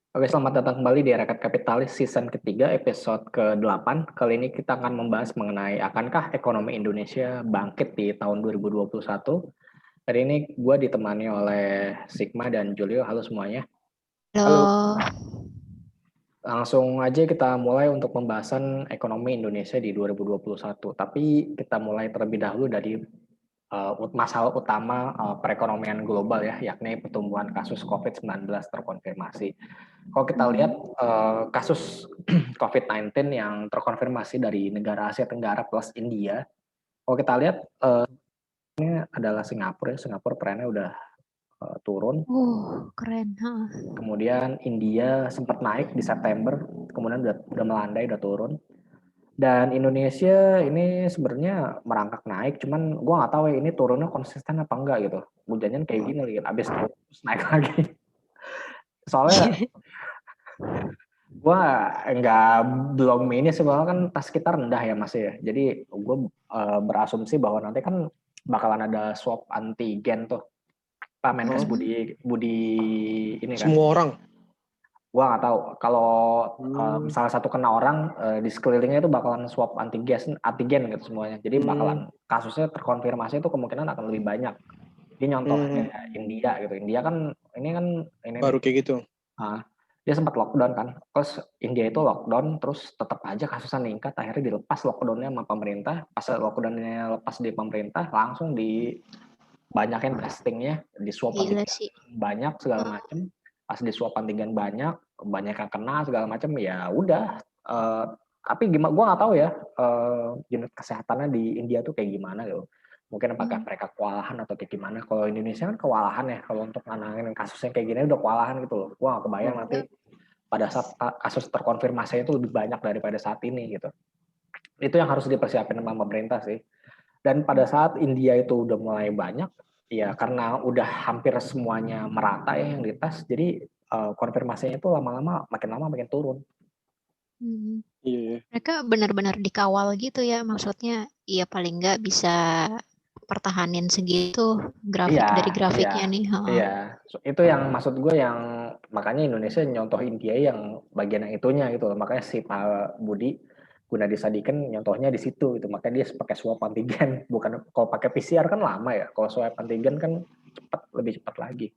Oke, selamat datang kembali di Rakyat Kapitalis season ketiga episode ke-8. Kali ini kita akan membahas mengenai akankah ekonomi Indonesia bangkit di tahun 2021. Hari ini gue ditemani oleh Sigma dan Julio. Halo semuanya. Halo. Langsung aja kita mulai untuk pembahasan ekonomi Indonesia di 2021. Tapi kita mulai terlebih dahulu dari masalah utama perekonomian global ya, yakni pertumbuhan kasus COVID-19 terkonfirmasi. Kalau kita lihat kasus COVID-19 yang terkonfirmasi dari negara Asia Tenggara plus India, kalau kita lihat ini adalah Singapura. Singapura trennya udah turun. Keren. Kemudian India sempat naik di September, kemudian udah melandai, udah turun. Dan Indonesia ini sebenarnya merangkak naik, cuman gue nggak tahu ya ini turunnya konsisten apa enggak gitu. Hujannya kayak gini lihat, abis terus naik lagi. Soalnya gue belum ini sebenarnya kan tas kita rendah ya Mas ya. Jadi gue berasumsi bahwa nanti kan bakalan ada swab antigen tuh. Pak Menkes Budi ini kan. Semua orang. Gue nggak tahu kalau misalnya satu kena orang di sekelilingnya itu bakalan swab antigen gitu semuanya. Jadi bakalan kasusnya terkonfirmasi itu kemungkinan akan lebih banyak. Dia nyontoh kayak India gitu. India kan ini baru kayak gitu. Dia sempat lockdown kan. Terus India itu lockdown terus tetap aja kasusnya meningkat. Akhirnya dilepas lockdownnya sama pemerintah. Pas lockdownnya lepas di pemerintah langsung dibanyakin testingnya, di swab antigen banyak segala macam. Pas di swab antigen banyak yang kena segala macam, ya udah. Tapi gimana? Gue nggak tahu ya unit kesehatannya di India tuh kayak gimana gitu. Mungkin apakah mereka kewalahan atau kayak gimana. Kalau Indonesia kan kewalahan ya. Kalau untuk nanganin kasusnya kayak gini udah kewalahan gitu loh. Gue nggak kebayang nanti pada saat kasus terkonfirmasi itu lebih banyak daripada saat ini gitu. Itu yang harus dipersiapin sama pemerintah sih. Dan pada saat India itu udah mulai banyak, ya karena udah hampir semuanya merata ya yang dites, jadi konfirmasinya itu lama-lama makin turun. Mereka benar-benar dikawal gitu ya, maksudnya ya paling nggak bisa pertahanin segitu dari grafiknya nih. Iya, itu yang maksud gue, yang makanya Indonesia nyontoh India yang bagian yang itunya gitu. Makanya si Pak Budi Gunadi Sadikin nyontohnya di situ gitu. Makanya dia pakai swab antigen, bukan kalau pakai PCR kan lama ya. Kalau swab antigen kan lebih cepat lagi.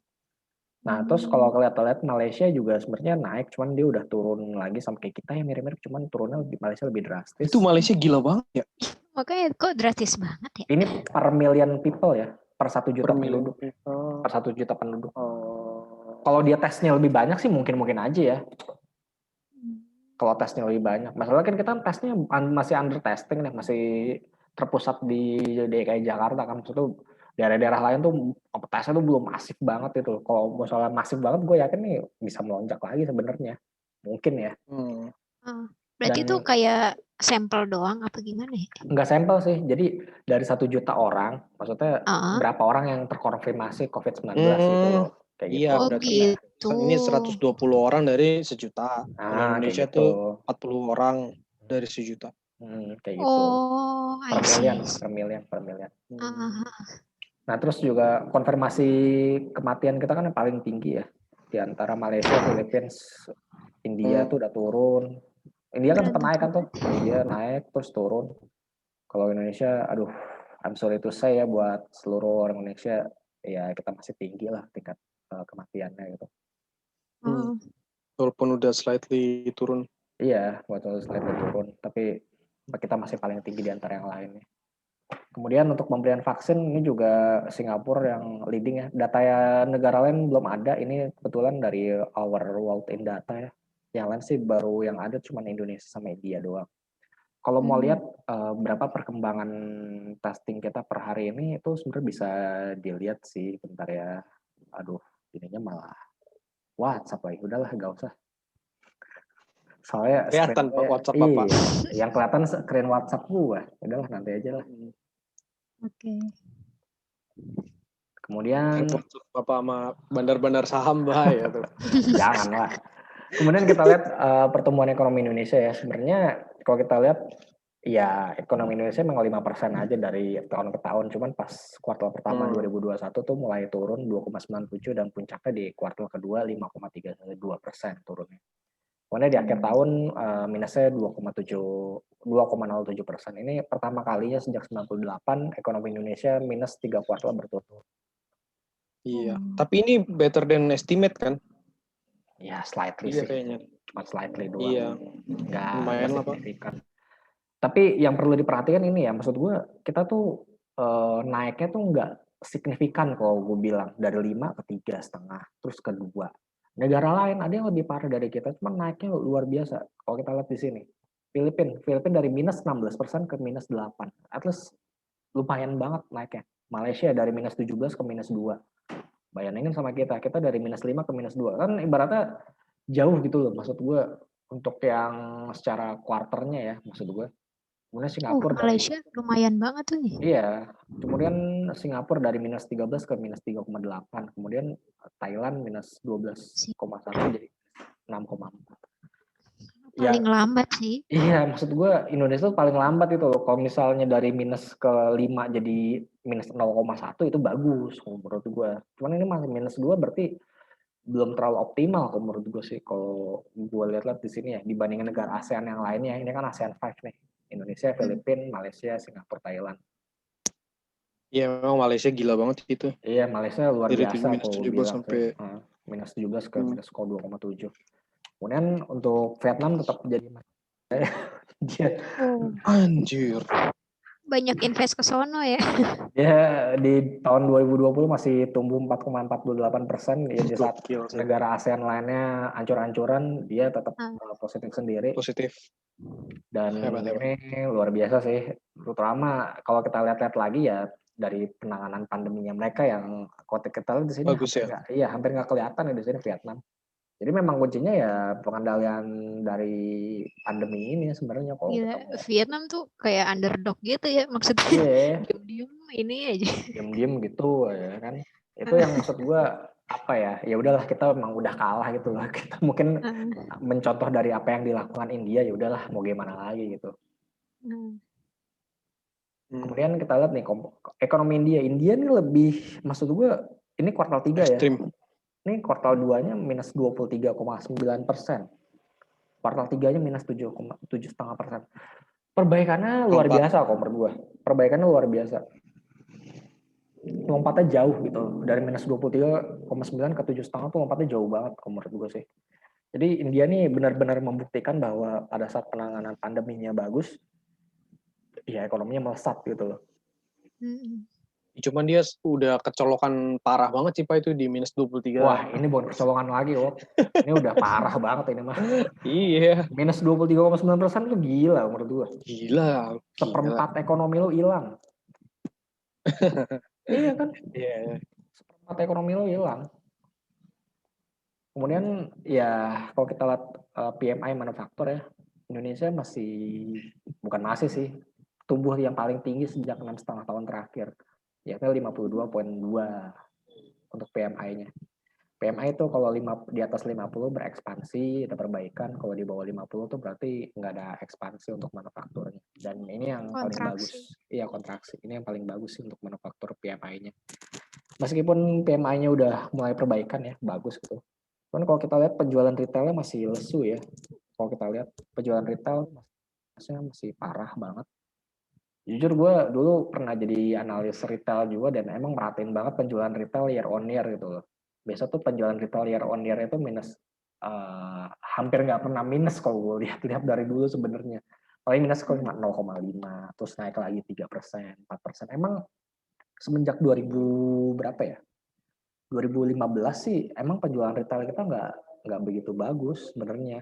Nah, terus kalau lihat Malaysia juga sebenarnya naik, cuman dia udah turun lagi sama kayak kita ya, mirip-mirip, cuman turunnya di Malaysia lebih drastis. Itu Malaysia gila banget ya. Makanya kok drastis banget ya. Ini per million people ya, per 1 juta penduduk. Per 1 juta penduduk. Kalau dia tesnya lebih banyak sih mungkin aja ya. Kalau tesnya lebih banyak. Masalahnya kan kita tesnya masih under testing nih, masih terpusat di DKI Jakarta kan. Maksudnya daerah-daerah lain tuh tesnya tuh belum masif banget itu. Kalau misalnya masif banget, gue yakin nih bisa melonjak lagi sebenarnya. Mungkin ya. Berarti itu kayak sampel doang apa gimana ya? Enggak sampel sih. Jadi dari 1 juta orang, maksudnya berapa orang yang terkonfirmasi COVID-19 gitu loh. Kayak iya, gitu. berarti ini 120 orang dari sejuta. Kalau Indonesia gitu. tuh 40 orang dari sejuta. Kayak gitu. Per million. Nah, terus juga konfirmasi kematian kita kan yang paling tinggi ya. Di antara Malaysia, Philippines, India tuh udah turun. India kan sempat naik kan tuh. India naik terus turun. Kalau Indonesia, aduh, I'm sorry to say ya, buat seluruh orang Indonesia, ya kita masih tinggi lah tingkat kematiannya gitu. Walaupun udah slightly turun. Iya, walaupun slightly turun, tapi kita masih paling tinggi di antara yang lainnya. Kemudian untuk pemberian vaksin ini juga Singapura yang leading ya. Data negara lain belum ada. Ini kebetulan dari Our World in Data ya. Yang lain sih baru yang ada cuma Indonesia sama India doang. Kalau mau lihat berapa perkembangan testing kita per hari ini, itu sebenarnya bisa dilihat sih. Bentar ya. Aduh, ininya malah WhatsApp lagi. Udahlah, gak usah. Soalnya kelihatan Pak WhatsApp Bapak. Yang kelihatan screen WhatsApp gua. Udahlah, nanti aja lah. Oke. Kemudian Bapak sama bandar-bandar saham bahaya tuh. Janganlah. Kemudian kita lihat pertumbuhan ekonomi Indonesia ya. Sebenarnya kalau kita lihat Iya, ekonomi Indonesia memang 5% aja dari tahun ke tahun. Cuman pas kuartal pertama 2021 tuh mulai turun 2,97 dan puncaknya di kuartal kedua 5,32% turunnya. Kemudian di akhir tahun minusnya 2,07%. Ini pertama kalinya sejak 98 ekonomi Indonesia minus 3 kuartal berturut-turut. Iya. Tapi ini better than estimate kan? Ya, slightly Iya sih. kayaknya. Cuma slightly doang. Iya. Nggak Lumayan lah, Pak. signifikan. Tapi yang perlu diperhatikan ini ya, maksud gue kita tuh naiknya tuh nggak signifikan kalau gue bilang dari 5 ke 3,5 terus ke 2. Negara lain ada yang lebih parah dari kita, cuma naiknya luar biasa. Kalau kita lihat di sini, Filipina dari minus 16% ke minus 8. At least lumayan banget naiknya. Malaysia dari minus 17 ke minus 2. Bayangin sama kita dari minus 5 ke minus 2. Kan ibaratnya jauh gitu loh, maksud gue untuk yang secara kuarternya ya, maksud gue. Kemudian Singapura Malaysia lumayan banget tuh nih. Iya, kemudian Singapura dari minus 13 ke minus 3,8. Kemudian Thailand minus 12,1 jadi 6,4. Paling lambat sih. Iya, maksud gue Indonesia tuh paling lambat itu loh. Kalau misalnya dari minus ke 5 jadi minus 0,1 itu bagus menurut gue. Cuman ini masih minus 2 berarti belum terlalu optimal menurut gue sih. Kalau gue lihat-lihat di sini ya, dibandingin negara ASEAN yang lainnya, ini kan ASEAN 5 nih. Indonesia, Filipina, Malaysia, Singapura, Thailand. Iya, memang Malaysia gila banget itu. Iya, Malaysia luar Dari biasa minus aku 17 bilang sampai minus 17 ke minus 2,7. Kemudian untuk Vietnam tetap jadi dia anjir. Banyak invest ke sono ya. Dia di tahun 2020 masih tumbuh 4,48%. Ya di saat negara ASEAN lainnya ancur-ancuran, dia tetap positif sendiri. Positif. Dan ini luar biasa sih. Terutama kalau kita lihat-lihat lagi ya dari penanganan pandeminya mereka yang kita lihat di sini bagus hampir nggak kelihatan ya di sini Vietnam. Jadi memang kuncinya ya pengendalian dari pandemi ini sebenarnya kalau Vietnam tuh kayak underdog gitu ya maksudnya. Iya. Diem-diem ini aja. Diem-diem gitu ya kan. Itu yang maksud gue apa ya udahlah kita memang udah kalah gitu lah. Kita mungkin mencontoh dari apa yang dilakukan India, ya udahlah mau gimana lagi gitu. Kemudian kita lihat nih ekonomi India ini lebih, maksud gue ini kuartal 3 ya. Ini kuartal 2-nya minus 23,9%. Kuartal 3-nya minus 7,5%. Perbaikannya luar biasa kok menurut gue. Perbaikannya luar biasa. Lompatnya jauh gitu. Dari minus 23,9 ke 7,5 tuh lompatnya jauh banget kok menurut gue sih. Jadi India nih benar-benar membuktikan bahwa pada saat penanganan pandeminya bagus, ya ekonominya melesat gitu loh. Cuman dia udah kecolokan parah banget sih Pak itu di minus 23. Wah, ini bukan kecolokan lagi, Wok. Ini udah parah banget ini mah. Iya. Minus 23,9% tuh gila menurut gua. Gila. Seperempat ekonomi lo hilang. Iya kan? Iya. Seperempat ekonomi lo hilang. Kemudian ya kalau kita lihat PMI manufaktur ya, Indonesia bukan masih sih, tumbuh yang paling tinggi sejak 6,5 tahun terakhir. Yakni 52,2 untuk PMI-nya. PMI itu kalau di atas 50 berekspansi, ada perbaikan. Kalau di bawah 50 tuh berarti nggak ada ekspansi untuk manufakturnya. Dan ini yang paling bagus. Iya, kontraksi. Ini yang paling bagus sih untuk manufaktur PMI-nya. Meskipun PMI-nya udah mulai perbaikan ya, bagus gitu. Cuman kalau kita lihat penjualan retailnya masih lesu ya. Kalau kita lihat penjualan retail masih parah banget. Jujur gue dulu pernah jadi analis retail juga dan emang merhatiin banget penjualan retail year on year gitu loh. Biasa tuh penjualan retail year on year itu minus, hampir nggak pernah minus kalau gue lihat dari dulu sebenarnya. Paling minus kalau cuma 0,5, terus naik lagi 3%, 4%. Emang semenjak 2000 berapa ya? 2015 sih emang penjualan retail kita nggak begitu bagus sebenarnya.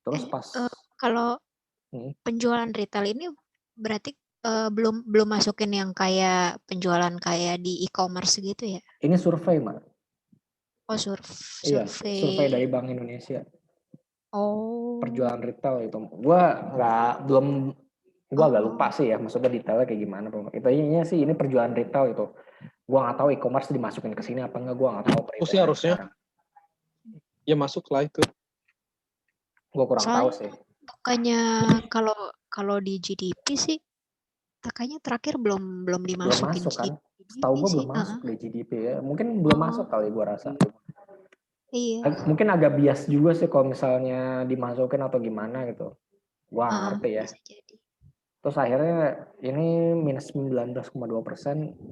Terus pas kalau penjualan retail ini berarti belum masukin yang kayak penjualan kayak di e-commerce gitu ya? Ini survei, Mbak. Oh, survei. Iya, survei dari Bank Indonesia. Oh. Perjualan retail itu. Gua agak lupa sih ya, maksudnya detailnya kayak gimana. Intinya sih ini perjualan retail itu. Gua nggak tahu e-commerce dimasukin ke sini apa enggak, gua nggak tahu. Sih harusnya. Ya masuk lah itu. Gua kurang tahu sih. Bukannya kalau kalau di GDP sih kayaknya terakhir belum Belum dimasukin masuk kan? GDP Setahu gue belum sih. masuk di GDP ya. Mungkin belum masuk kali gue rasa. Iya. Mungkin agak bias juga sih kalau misalnya dimasukin atau gimana gitu. Gua nggak ngerti ya. Bisa jadi. Terus akhirnya ini minus 19,2%.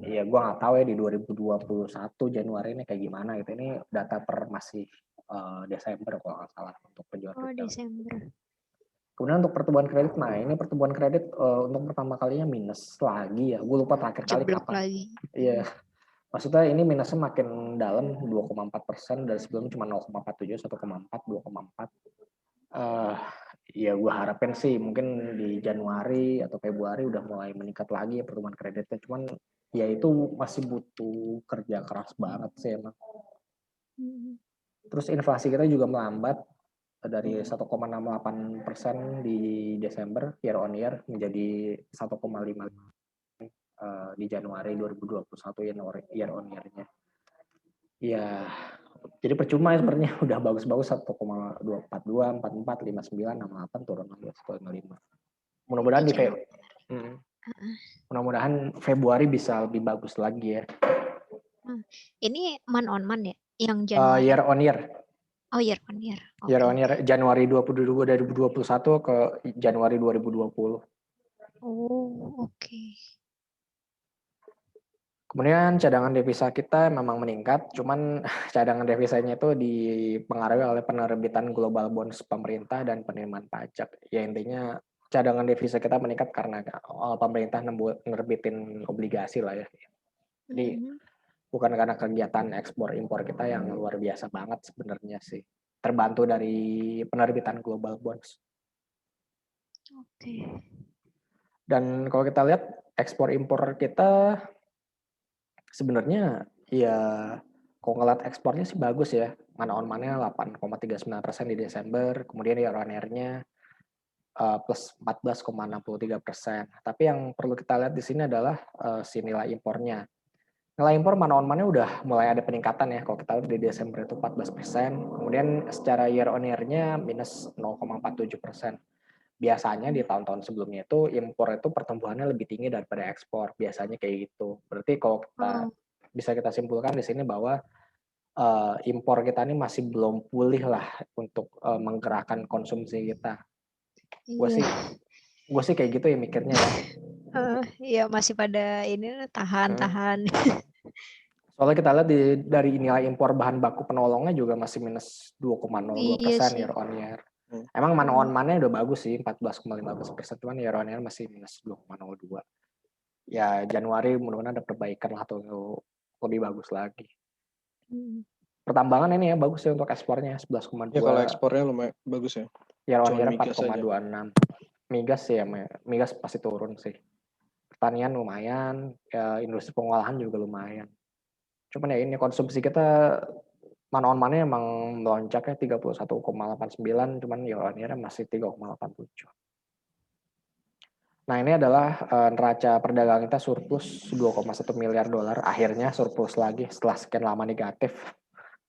Ya gua nggak tahu ya di 2021 Januari ini kayak gimana gitu. Ini data per masih Desember kalau nggak salah untuk penjualan retail. Desember. Kemudian untuk pertumbuhan kredit, nah ini pertumbuhan kredit untuk pertama kalinya minus lagi ya. Gue lupa terakhir kali Jeblok kapan. lagi. Iya. Maksudnya ini minusnya makin dalam 2,4% dari sebelumnya cuma 0,47, 1,4, 2,4. Ya gue harapin sih mungkin di Januari atau Februari udah mulai meningkat lagi ya pertumbuhan kreditnya. Cuman ya itu masih butuh kerja keras banget sih emang. Terus inflasi kita juga melambat dari 1,68% di Desember year on year menjadi 1,5 di Januari 2021 year on year-nya. Ya, jadi percuma ya sebenarnya udah bagus-bagus 1,242, 44, 59, 68 turun lagi 1,55. Mudah-mudahan mudah-mudahan Februari bisa lebih bagus lagi ya. Ini month on month ya? Yang Januari. Year on year. Oh, year on year. Year on year Januari 2021 ke Januari 2020. Oh, oke. Kemudian cadangan devisa kita memang meningkat, cuman cadangan devisanya itu dipengaruhi oleh penerbitan global bonds pemerintah dan penerimaan pajak. Ya intinya cadangan devisa kita meningkat karena pemerintah nerbitin obligasi lah ya. Jadi bukan karena kegiatan ekspor impor kita yang luar biasa banget sebenarnya sih. Terbantu dari penerbitan global bonds. Oke. Dan kalau kita lihat ekspor impor kita sebenarnya ya kalau ngeliat ekspornya sih bagus ya. Mana on mana 8,39% di Desember, kemudian year on year-nya plus 14,63%. Tapi yang perlu kita lihat di sini adalah si nilai impornya. Nilai impor mana on mana udah mulai ada peningkatan ya. Kalau kita lihat di Desember itu 14%, kemudian secara year on year-nya minus 0,47%. Biasanya di tahun-tahun sebelumnya itu impor itu pertumbuhannya lebih tinggi daripada ekspor. Biasanya kayak gitu. Berarti kalau kita bisa kita simpulkan di sini bahwa impor kita ini masih belum pulih lah untuk menggerakkan konsumsi kita. Gue sih kayak gitu ya mikirnya ya. Iya masih pada ini tahan. Soalnya kita lihat dari nilai impor bahan baku penolongnya juga masih minus 2,02% year on year. Emang mana on mana udah bagus sih 14,15%, cuman year on year masih minus 2,02. Ya Januari mudah-mudahan ada perbaikan lah atau lebih bagus lagi. Pertambangan ini ya bagus ya untuk ekspornya 11,2. Ya kalau ekspornya lumayan bagus ya. Year on year 4,26. Migas sih ya, migas pasti turun sih. Pertanian lumayan, ya, industri pengolahan juga lumayan. Cuman ya ini konsumsi kita mana on mana emang melonjaknya 31,89, cuman year on year masih 3,87. Nah ini adalah neraca perdagangan kita surplus 2,1 miliar dolar. Akhirnya surplus lagi setelah sekian lama negatif.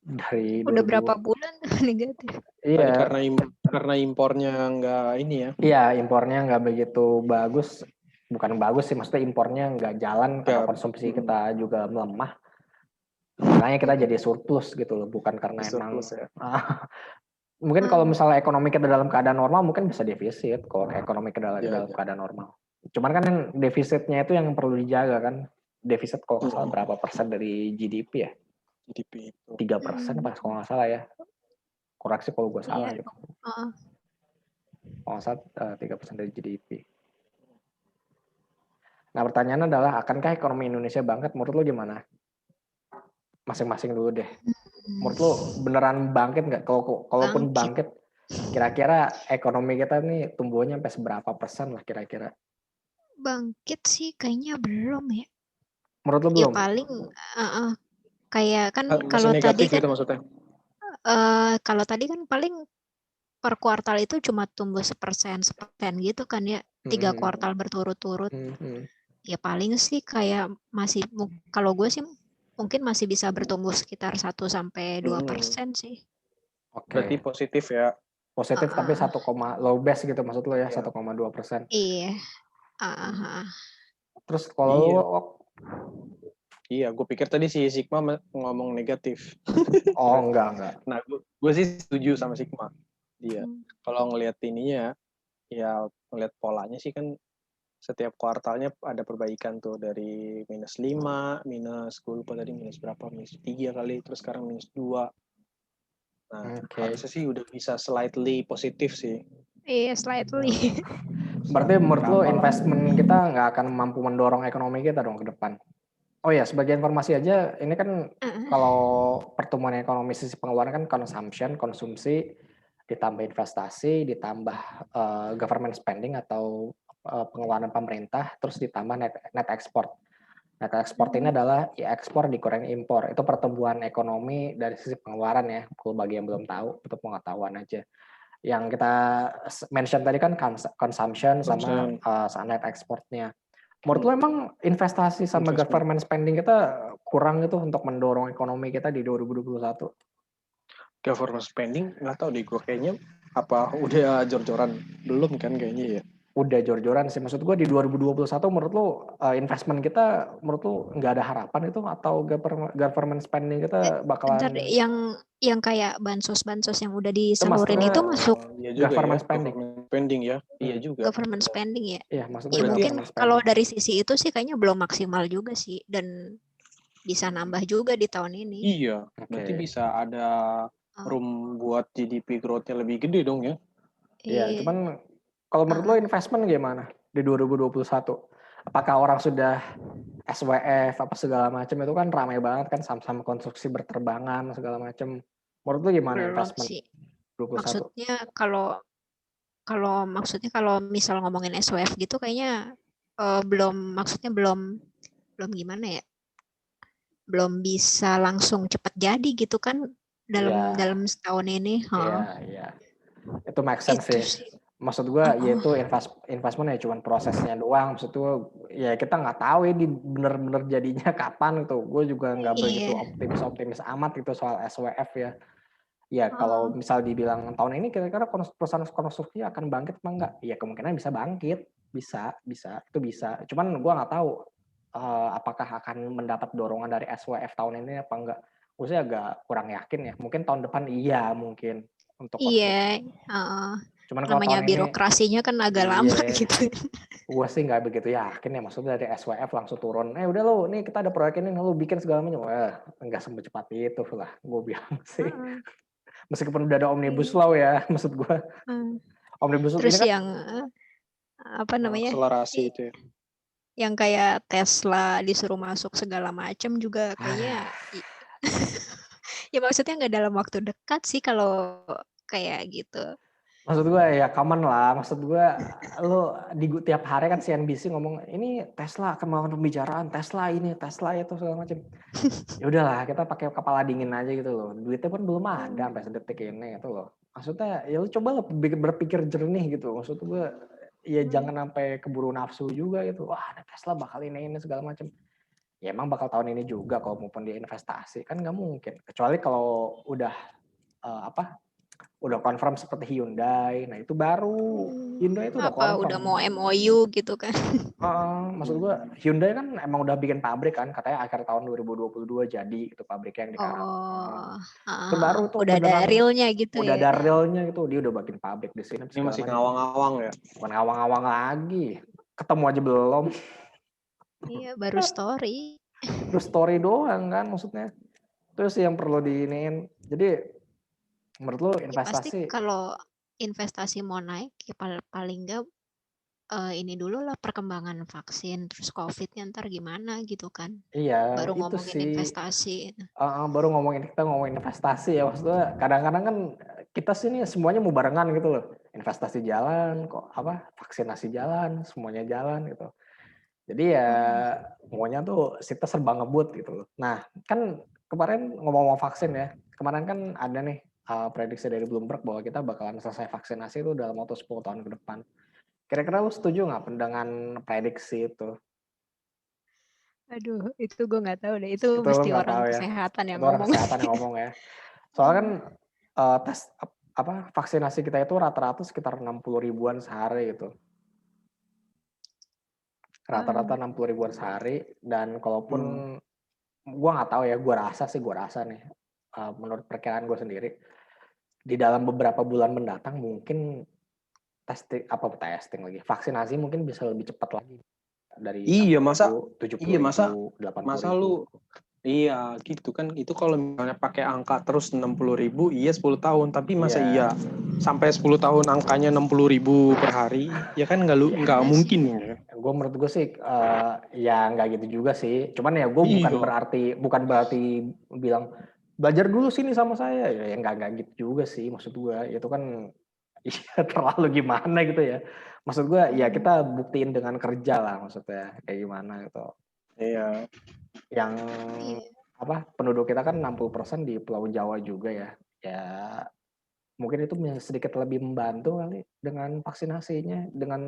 Dari udah berapa bulan negatif? Iya. Karena impornya nggak ini ya. Iya, impornya nggak begitu bagus. Bukan bagus sih, maksudnya impornya nggak jalan karena konsumsi kita juga melemah. Makanya kita jadi surplus gitu loh, bukan karena surplus, emang. Ya. Mungkin kalau misalnya ekonomi kita dalam keadaan normal mungkin bisa defisit kalau ekonomi kita dalam keadaan normal. Cuman kan defisitnya itu yang perlu dijaga kan. Defisit kalau nggak salah berapa persen dari GDP ya? GDP itu 3% pas kalau nggak salah ya. Koreksi kalau gue salah gitu. Kalau nggak salah 3% dari GDP. Nah pertanyaannya adalah akankah ekonomi Indonesia bangkit? Menurut lo gimana? Masing-masing dulu deh. Menurut lo beneran bangkit nggak? Kalaupun bangkit, kira-kira ekonomi kita nih tumbuhnya sampai seberapa persen lah kira-kira? Bangkit sih kayaknya belum ya. Menurut lo belum? Ya paling kayak kan kalau tadi kan gitu maksudnya. Kalau tadi kan paling per kuartal itu cuma tumbuh 1% gitu kan ya, 3 kuartal berturut-turut. Ya paling sih kayak masih, kalau gue sih mungkin masih bisa bertumbuh sekitar 1-2% sih. Berarti positif ya. Positif tapi 1, low base gitu maksud lo ya, Iya. 1,2%. Iya. Terus kalau Iya. lo, Iya, gue pikir tadi si Sigma ngomong negatif. oh enggak. Nah, gue sih setuju sama Sigma. Iya. Kalau ngelihat ininya, ya ngelihat polanya sih kan setiap kuartalnya ada perbaikan tuh dari -5, gue lupa tadi minus berapa, -3 kali, terus sekarang -2. Nah, harusnya sih udah bisa slightly positif sih. Iya, slightly. Berarti menurut lo investment kita nggak akan mampu mendorong ekonomi kita dong ke depan? Oh ya, sebagai informasi aja, ini kan kalau pertumbuhan ekonomi sisi pengeluaran kan consumption, konsumsi, ditambah investasi, ditambah government spending atau pengeluaran pemerintah, terus ditambah net export. Net export ini adalah ekspor dikurangi impor. Itu pertumbuhan ekonomi dari sisi pengeluaran ya. Kalau bagi yang belum tahu, untuk pengetahuan aja. Yang kita mention tadi kan consumption sama net exportnya. Menurut lo emang investasi sama government spending kita kurang gitu untuk mendorong ekonomi kita di 2021? Government spending nggak tahu deh, gue kayaknya apa udah jor-joran belum kan kayaknya ya. Udah jor-joran sih, maksud gue di 2021 menurut lo investment kita menurut lo nggak ada harapan itu, atau government spending kita bakalan yang kayak bansos yang udah disalurin itu masuk government spending. Spending ya, iya juga. Government spending ya. Iya, maksudnya mungkin kalau dari sisi itu sih kayaknya belum maksimal juga sih, dan bisa nambah juga di tahun ini. Iya, berarti bisa ada room buat GDP growth-nya lebih gede dong ya. Iya, cuman kalau menurut lo investment gimana di 2021? Apakah orang sudah SWF apa segala macam itu kan ramai banget kan, saham-saham konstruksi berterbangan segala macam. Menurut lo gimana investment? Sih. 21? Maksudnya kalau misal ngomongin SWF gitu kayaknya belum gimana ya? Belum bisa langsung cepat jadi gitu kan dalam setahun ini. Iya. Itu make sense sih. Maksud gue yaitu investment ya cuma prosesnya doang. Maksud gue ya kita nggak tahu ini bener-bener jadinya kapan gitu. Gue juga nggak begitu optimis amat gitu soal SWF ya. Ya kalau misal dibilang tahun ini kira-kira perusahaan konstruksi akan bangkit apa enggak? Ya kemungkinan bisa bangkit, bisa itu bisa. Cuman gue nggak tahu apakah akan mendapat dorongan dari SWF tahun ini apa enggak. Gue sih agak kurang yakin ya. Mungkin tahun depan iya mungkin untuk konstruksi. Cuman kalau namanya tahun birokrasinya kan agak lama gitu. Gue sih nggak begitu yakin ya, maksudnya dari SWF langsung turun. Udah lo, nih kita ada proyek ini, lo bikin segala macam. Nggak secepat itu lah, gue bilang sih. Meskipun udah ada omnibus law ya, maksud gue. Omnibus law terus ini kan yang apa namanya? Akselerasi itu ya. Yang kayak Tesla disuruh masuk segala macam juga kayaknya ya maksudnya nggak dalam waktu dekat sih kalau kayak gitu. Maksud gue ya common lah, maksud gue lo di tiap hari kan CNBC ngomong ini Tesla akan melakukan pembicaraan, Tesla ini, Tesla itu segala macam. Ya udahlah, kita pakai kepala dingin aja gitu loh. Duitnya pun belum ada sampai sedetik ini gitu loh. Maksudnya ya lo coba berpikir jernih gitu. Maksud gue ya jangan sampai keburu nafsu juga gitu. Wah, ada Tesla bakal ini segala macam. Ya emang bakal tahun ini juga kalau maupun dia investasi kan nggak mungkin. Kecuali kalau udah udah confirm seperti Hyundai. Nah itu baru Hyundai itu udah confirm. Udah mau MOU gitu kan. Maksud gue Hyundai kan emang udah bikin pabrik kan, katanya akhir tahun 2022 jadi itu pabriknya yang di Karawang. Itu baru tuh udah ada realnya gitu udah ada realnya gitu, dia udah bikin pabrik di sini. Ini masih ngawang-ngawang ya? Bukan ngawang-ngawang lagi, ketemu aja belum. Iya, baru story. Terus story doang kan maksudnya. Terus yang perlu diinin. Jadi menurut lo investasi? Ya, pasti kalau investasi mau naik ya paling nggak ini dulu lah perkembangan vaksin, terus COVID-nya ntar gimana gitu kan. Iya, baru itu ngomongin sih. investasi. Baru kita ngomongin investasi ya, maksudnya kadang-kadang kan kita sini semuanya mau barengan gitu loh. Investasi jalan, vaksinasi jalan, semuanya jalan gitu. Jadi ya semuanya tuh kita serba ngebut gitu loh. Nah kan kemarin ngomong-ngomong vaksin ya, kemarin kan ada nih prediksi dari Bloomberg bahwa kita bakalan selesai vaksinasi itu dalam waktu 10 tahun ke depan. Kira-kira lu setuju nggak dengan prediksi itu? Aduh, itu gue nggak tahu deh. Itu mesti orang kesehatan yang ngomong. Orang kesehatan yang ngomong ya. Soalnya kan vaksinasi kita itu rata-rata sekitar 60 ribuan sehari gitu. Rata-rata 60 ribuan sehari, dan kalaupun gue nggak tahu ya, gue rasa nih, menurut perkiraan gue sendiri, di dalam beberapa bulan mendatang mungkin testing lagi, vaksinasi mungkin bisa lebih cepat lagi dari 70 ribu, 80 ribu. Iya gitu kan, itu kalau misalnya pakai angka terus 60 ribu, iya 10 tahun, tapi masa iya sampai 10 tahun angkanya 60 ribu per hari, ya kan nggak mungkin ya. Menurut gue sih ya nggak gitu juga sih, cuman ya gue bukan berarti bilang belajar dulu sini sama saya, ya nggak gitu juga sih, maksud gue itu kan ya terlalu gimana gitu ya, maksud gue ya kita buktiin dengan kerja lah, maksudnya kayak gimana gitu. Iya. Yang penduduk kita kan 60% di Pulau Jawa juga ya mungkin itu sedikit lebih membantu kali dengan vaksinasinya, dengan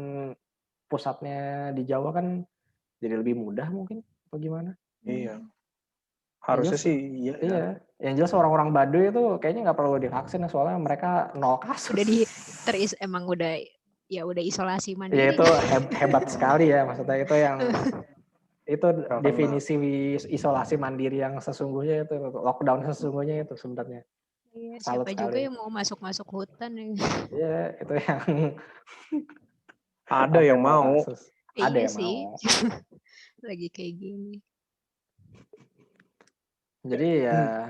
pusatnya di Jawa kan jadi lebih mudah mungkin, atau gimana? Iya. Harusnya sih iya. Yang jelas orang-orang Baduy itu kayaknya nggak perlu divaksin, soalnya mereka 0 kasus. Emang udah isolasi mandiri. Ya itu hebat sekali ya, maksudnya itu yang itu definisi isolasi mandiri yang sesungguhnya, itu lockdown sesungguhnya itu sebenarnya. Iya, siapa juga yang mau masuk hutan ya. Iya, itu yang ada yang mau. Ada yang sih. mau. Lagi kayak gini. Jadi ya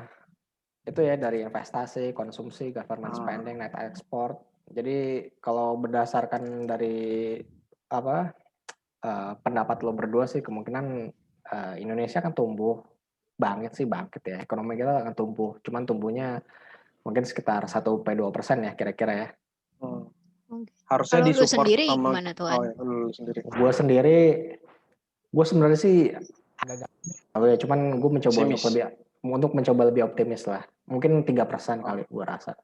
itu ya, dari investasi, konsumsi, government spending, net export. Jadi kalau berdasarkan dari pendapat lo berdua sih, kemungkinan Indonesia akan tumbuh bangkit ya, ekonomi kita akan tumbuh, cuman tumbuhnya mungkin sekitar 1-2% ya kira-kira ya. Harusnya kalau disupport lu sendiri sama gimana tuh? Gue sebenarnya sih agak ya, cuman gue mencoba untuk mencoba lebih optimis lah, mungkin 3% kali gue rasa.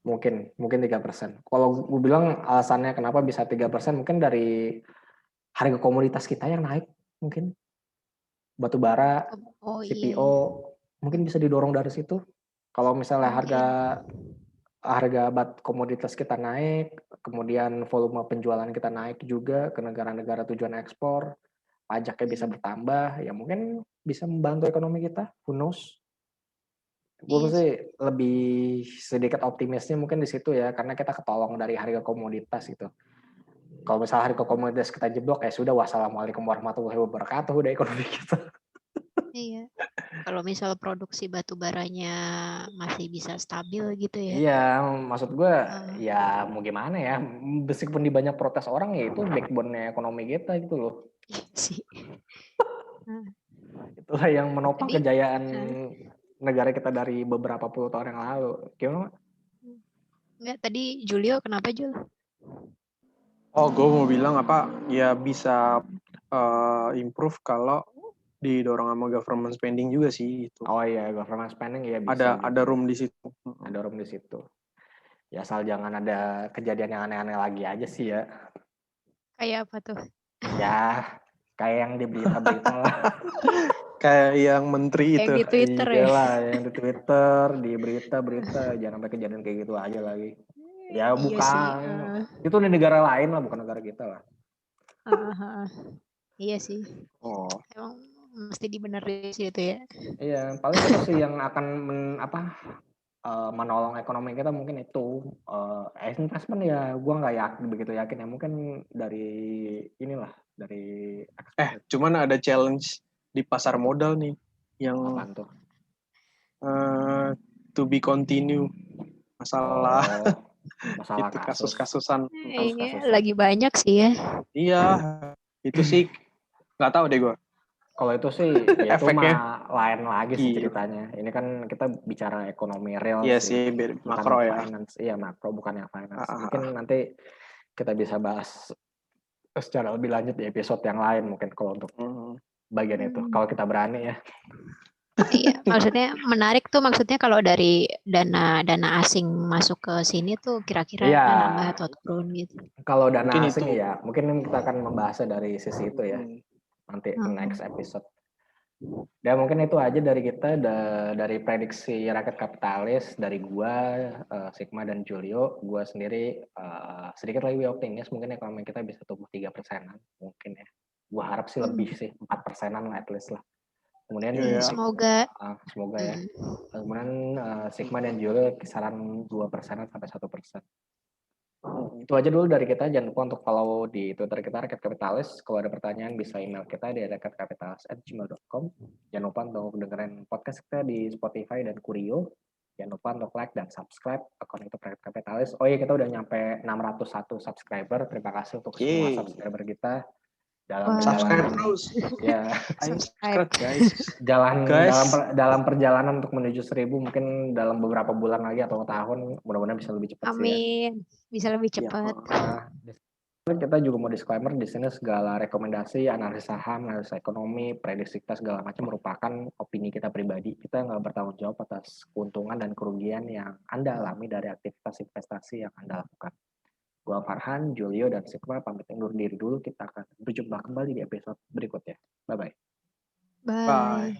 Mungkin 3%. Kalau gue bilang alasannya kenapa bisa 3%, mungkin dari harga komoditas kita yang naik, mungkin batu bara, CPO, mungkin bisa didorong dari situ. Kalau misalnya harga komoditas kita naik, kemudian volume penjualan kita naik juga ke negara-negara tujuan ekspor, pajaknya bisa bertambah, ya mungkin bisa membantu ekonomi kita, who knows. Gue sih lebih sedikit optimisnya mungkin di situ ya, karena kita ketolong dari harga komoditas gitu. Kalau misalnya harga komoditas kita jeblok, ya sudah, wassalamualaikum warahmatullahi wabarakatuh, udah ekonomi kita. Iya. Kalau misal produksi batu baranya masih bisa stabil gitu ya. Iya, maksud gue ya mau gimana ya, meskipun di banyak protes orang, ya itu backbone-nya ekonomi kita gitu loh. Iya sih. Itulah yang menopang kejayaan negara kita dari beberapa puluh tahun yang lalu. Gimana? Enggak, tadi Julio kenapa, Jul? Gue mau bilang ya bisa improve kalau didorong sama government spending juga sih itu. Oh iya, government spending ya bisa. Ada room di situ. Ada room di situ. Ya asal jangan ada kejadian yang aneh-aneh lagi aja sih ya. Kayak apa tuh? Ya, kayak yang di berita-berita lah. Kayak yang menteri itu. Yang di Twitter ya. Lah, yang di Twitter, di berita-berita, jangan sampai kejadian kayak gitu aja lagi. Ya bukan. Itu di negara lain lah, bukan negara kita lah. Iya sih. Emang mesti dibenerin sih itu ya. Iya, paling itu sih yang akan menolong ekonomi kita, mungkin itu investment ya. Gue nggak begitu yakin ya, mungkin dari inilah, dari cuman ada challenge di pasar modal nih yang apaan tuh? To be continue, masalah itu kasus-kasusan. Lagi banyak sih ya. Iya, itu sih nggak tahu deh gue. Kalau itu sih ya itu mah lain lagi sih ceritanya. Ini kan kita bicara ekonomi real sih, makro ya. Finance. Iya, makro, bukan yang finance. Mungkin nanti kita bisa bahas secara lebih lanjut di episode yang lain mungkin, kalau untuk bagian itu, kalau kita berani ya. Iya, maksudnya menarik tuh, maksudnya kalau dari dana asing masuk ke sini tuh kira-kira nambah atau turun gitu. Kalau dana asing ya, mungkin kita akan membahasnya dari sisi itu ya, nanti next episode. Dan mungkin itu aja dari kita, dari prediksi rakyat kapitalis, dari gua, Sigma dan Julio. Gua sendiri sedikit lebih optimis mungkin ekonomi kita bisa tumbuh 3%-an mungkin ya. Gua harap sih lebih sih, 4%-an at least lah. Kemudian Semoga. semoga ya. Kemudian Sigma dan Julio kisaran 2%-an sampai 1%. Itu aja dulu dari kita. Jangan lupa untuk follow di Twitter kita Rakyat Kapitalis. Kalau ada pertanyaan bisa email kita di rakyatKapitalis@gmail.com. Jangan lupa untuk dengerin podcast kita di Spotify dan Kurio. Jangan lupa untuk like dan subscribe akun YouTube Rakyat Kapitalis. Oh iya, kita udah nyampe 601 subscriber. Terima kasih untuk semua subscriber kita. Dalam subscribe terus ya, subscribe guys. dalam perjalanan untuk menuju 1000 mungkin dalam beberapa bulan lagi atau tahun, mudah-mudahan bisa lebih cepat. Amin, bisa lebih cepat. Kita juga mau disclaimer di sini, segala rekomendasi, analisis saham, analisis ekonomi, prediksi kita segala macam merupakan opini kita pribadi. Kita nggak bertanggung jawab atas keuntungan dan kerugian yang Anda alami dari aktivitas investasi yang Anda lakukan. Gua Farhan, Julio, dan Sigma pamit undur diri dulu. Kita akan berjumpa kembali di episode berikutnya. Bye-bye. Bye.